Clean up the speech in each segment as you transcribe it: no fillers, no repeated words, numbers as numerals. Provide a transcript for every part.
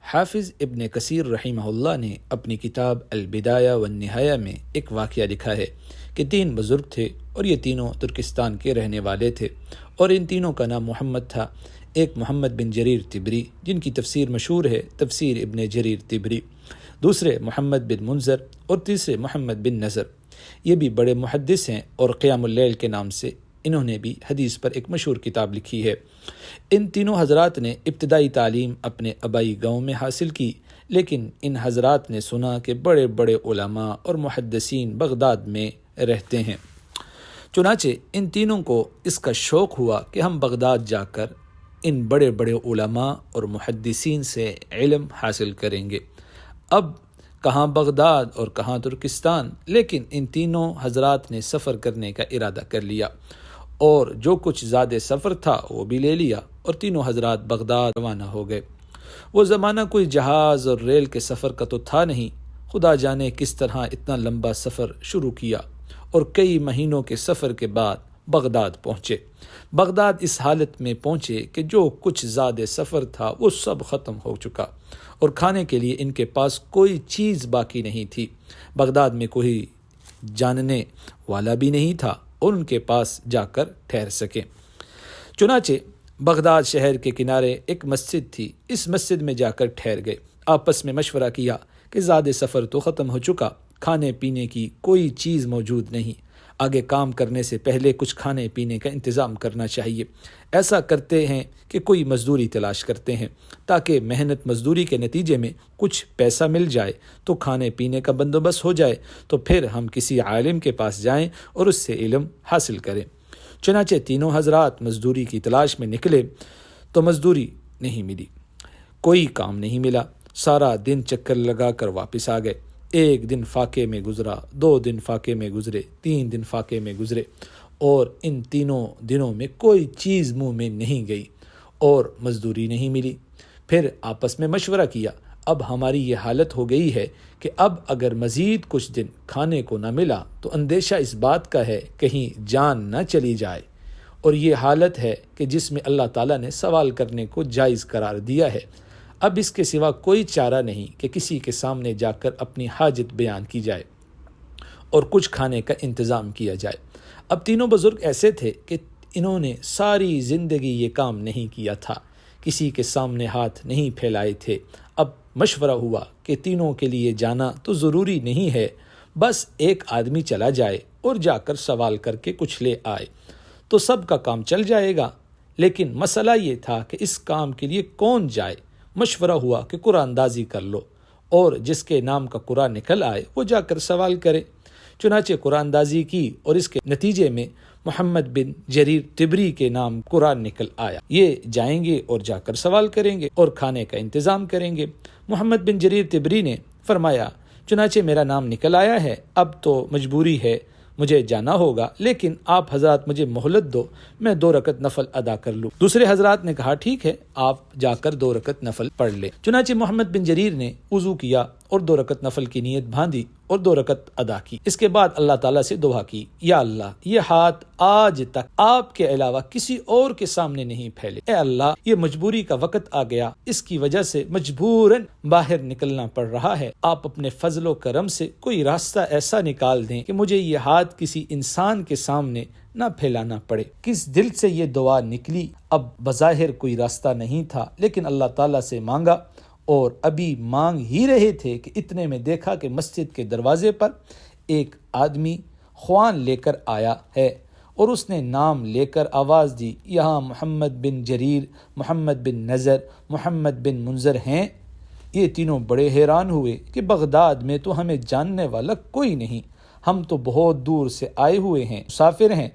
حافظ ابن کثیر رحمہ اللہ نے اپنی کتاب البدایہ والنہایہ میں ایک واقعہ لکھا ہے کہ 3 بزرگ تھے اور یہ تینوں ترکستان کے رہنے والے تھے، اور ان تینوں کا نام محمد تھا۔ ایک محمد بن جریر طبری، جن کی تفسیر مشہور ہے تفسیر ابن جریر طبری، دوسرے محمد بن منظر اور تیسرے محمد بن نظر۔ یہ بھی بڑے محدث ہیں اور قیام اللیل کے نام سے انہوں نے بھی حدیث پر ایک مشہور کتاب لکھی ہے۔ ان تینوں حضرات نے ابتدائی تعلیم اپنے آبائی گاؤں میں حاصل کی، لیکن ان حضرات نے سنا کہ بڑے بڑے علماء اور محدثین بغداد میں رہتے ہیں، چنانچہ ان تینوں کو اس کا شوق ہوا کہ ہم بغداد جا کر ان بڑے بڑے علماء اور محدثین سے علم حاصل کریں گے۔ اب کہاں بغداد اور کہاں ترکستان، لیکن ان تینوں حضرات نے سفر کرنے کا ارادہ کر لیا، اور جو کچھ زیادہ سفر تھا وہ بھی لے لیا، اور تینوں حضرات بغداد روانہ ہو گئے۔ وہ زمانہ کوئی جہاز اور ریل کے سفر کا تو تھا نہیں، خدا جانے کس طرح اتنا لمبا سفر شروع کیا، اور کئی مہینوں کے سفر کے بعد بغداد پہنچے۔ بغداد اس حالت میں پہنچے کہ جو کچھ زیادہ سفر تھا وہ سب ختم ہو چکا، اور کھانے کے لیے ان کے پاس کوئی چیز باقی نہیں تھی۔ بغداد میں کوئی جاننے والا بھی نہیں تھا اور ان کے پاس جا کر ٹھہر سکیں۔ چنانچہ بغداد شہر کے کنارے ایک مسجد تھی، اس مسجد میں جا کر ٹھہر گئے۔ آپس میں مشورہ کیا کہ زیادہ سفر تو ختم ہو چکا، کھانے پینے کی کوئی چیز موجود نہیں، آگے کام کرنے سے پہلے کچھ کھانے پینے کا انتظام کرنا چاہیے۔ ایسا کرتے ہیں کہ کوئی مزدوری تلاش کرتے ہیں، تاکہ محنت مزدوری کے نتیجے میں کچھ پیسہ مل جائے تو کھانے پینے کا بندوبست ہو جائے، تو پھر ہم کسی عالم کے پاس جائیں اور اس سے علم حاصل کریں۔ چنانچہ تینوں حضرات مزدوری کی تلاش میں نکلے تو مزدوری نہیں ملی، کوئی کام نہیں ملا، سارا دن چکر لگا کر واپس آ گئے۔ 1 دن فاقے میں گزرا، 2 دن فاقے میں گزرے، 3 دن فاقے میں گزرے، اور ان تینوں دنوں میں کوئی چیز منہ میں نہیں گئی اور مزدوری نہیں ملی۔ پھر آپس میں مشورہ کیا، اب ہماری یہ حالت ہو گئی ہے کہ اب اگر مزید کچھ دن کھانے کو نہ ملا تو اندیشہ اس بات کا ہے کہیں جان نہ چلی جائے، اور یہ حالت ہے کہ جس میں اللہ تعالیٰ نے سوال کرنے کو جائز قرار دیا ہے۔ اب اس کے سوا کوئی چارہ نہیں کہ کسی کے سامنے جا کر اپنی حاجت بیان کی جائے اور کچھ کھانے کا انتظام کیا جائے۔ اب تینوں بزرگ ایسے تھے کہ انہوں نے ساری زندگی یہ کام نہیں کیا تھا، کسی کے سامنے ہاتھ نہیں پھیلائے تھے۔ اب مشورہ ہوا کہ تینوں کے لیے جانا تو ضروری نہیں ہے، بس ایک آدمی چلا جائے اور جا کر سوال کر کے کچھ لے آئے تو سب کا کام چل جائے گا۔ لیکن مسئلہ یہ تھا کہ اس کام کے لیے کون جائے۔ مشورہ ہوا کہ قرآن اندازی کر لو، اور جس کے نام کا قرآن نکل آئے وہ جا کر سوال کرے۔ چنانچہ قرآن اندازی کی، اور اس کے نتیجے میں محمد بن جریر طبری کے نام قرآن نکل آیا۔ یہ جائیں گے اور جا کر سوال کریں گے اور کھانے کا انتظام کریں گے۔ محمد بن جریر طبری نے فرمایا، چنانچہ میرا نام نکل آیا ہے، اب تو مجبوری ہے، مجھے جانا ہوگا، لیکن آپ حضرات مجھے مہلت دو، میں 2 رکعت نفل ادا کر لوں۔ دوسرے حضرات نے کہا ٹھیک ہے، آپ جا کر 2 رکعت نفل پڑھ لیں۔ چنانچہ محمد بن جریر نے وضو کیا اور 2 رکعت نفل کی نیت باندھی اور 2 رکعت ادا کی۔ اس کے بعد اللہ تعالیٰ سے دعا کی، یا اللہ یہ ہاتھ آج تک آپ کے علاوہ کسی اور کے سامنے نہیں پھیلے، اے اللہ یہ مجبوری کا وقت آ گیا، اس کی وجہ سے مجبوراً باہر نکلنا پڑ رہا ہے، آپ اپنے فضل و کرم سے کوئی راستہ ایسا نکال دیں کہ مجھے یہ ہاتھ کسی انسان کے سامنے نہ پھیلانا پڑے۔ کس دل سے یہ دعا نکلی، اب بظاہر کوئی راستہ نہیں تھا، لیکن اللہ تعالیٰ سے مانگا، اور ابھی مانگ ہی رہے تھے کہ اتنے میں دیکھا کہ مسجد کے دروازے پر ایک آدمی خوان لے کر آیا ہے، اور اس نے نام لے کر آواز دی، یہاں محمد بن جریر، محمد بن نظر، محمد بن منظر ہیں۔ یہ تینوں بڑے حیران ہوئے کہ بغداد میں تو ہمیں جاننے والا کوئی نہیں، ہم تو بہت دور سے آئے ہوئے ہیں، مسافر ہیں۔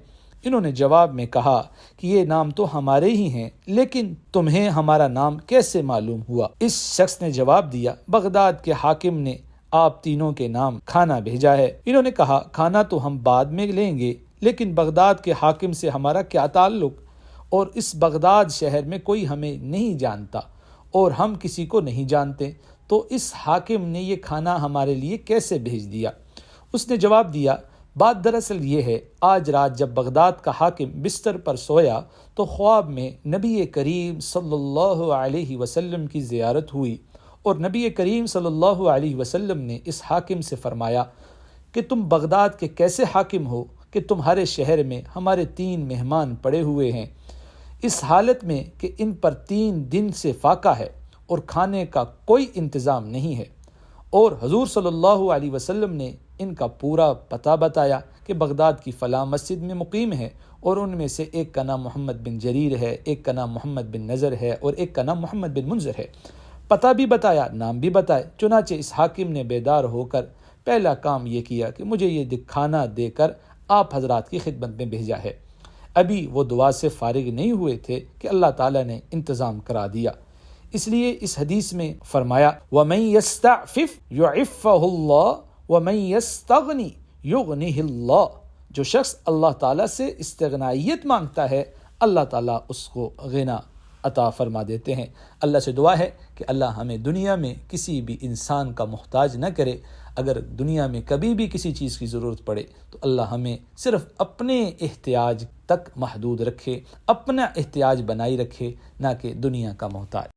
انہوں نے جواب میں کہا کہ یہ نام تو ہمارے ہی ہیں، لیکن تمہیں ہمارا نام کیسے معلوم ہوا؟ اس شخص نے جواب دیا، بغداد کے حاکم نے آپ تینوں کے نام کھانا بھیجا ہے۔ انہوں نے کہا کھانا تو ہم بعد میں لیں گے، لیکن بغداد کے حاکم سے ہمارا کیا تعلق، اور اس بغداد شہر میں کوئی ہمیں نہیں جانتا اور ہم کسی کو نہیں جانتے، تو اس حاکم نے یہ کھانا ہمارے لیے کیسے بھیج دیا؟ اس نے جواب دیا، بات دراصل یہ ہے، آج رات جب بغداد کا حاکم بستر پر سویا تو خواب میں نبی کریم صلی اللہ علیہ وسلم کی زیارت ہوئی، اور نبی کریم صلی اللہ علیہ وسلم نے اس حاکم سے فرمایا کہ تم بغداد کے کیسے حاکم ہو کہ تمہارے شہر میں ہمارے 3 مہمان پڑے ہوئے ہیں، اس حالت میں کہ ان پر 3 دن سے فاقہ ہے اور کھانے کا کوئی انتظام نہیں ہے۔ اور حضور صلی اللہ علیہ وسلم نے ان کا پورا پتہ بتایا کہ بغداد کی فلاں مسجد میں مقیم ہے، اور ان میں سے ایک کا نام محمد بن جریر ہے، ایک کا نام محمد بن نظر ہے، اور ایک کا نام محمد بن منذر ہے۔ پتہ بھی بتایا، نام بھی بتائے۔ چنانچہ اس حاکم نے بیدار ہو کر پہلا کام یہ کیا کہ مجھے یہ کھانا دے کر آپ حضرات کی خدمت میں بھیجا ہے۔ ابھی وہ دعا سے فارغ نہیں ہوئے تھے کہ اللہ تعالیٰ نے انتظام کرا دیا۔ اس لیے اس حدیث میں فرمایا وَمَن يَسْتَعْفِفْ يُعِفَّهُ اللَّهُ وَمَن يَسْتَغْنِ يُغْنِهِ اللَّهُ، جو شخص اللہ تعالیٰ سے استغنائیت مانگتا ہے اللہ تعالیٰ اس کو غنا عطا فرما دیتے ہیں۔ اللہ سے دعا ہے کہ اللہ ہمیں دنیا میں کسی بھی انسان کا محتاج نہ کرے۔ اگر دنیا میں کبھی بھی کسی چیز کی ضرورت پڑے تو اللہ ہمیں صرف اپنے احتیاج تک محدود رکھے، اپنا احتیاج بنائی رکھے، نہ کہ دنیا کا محتاج۔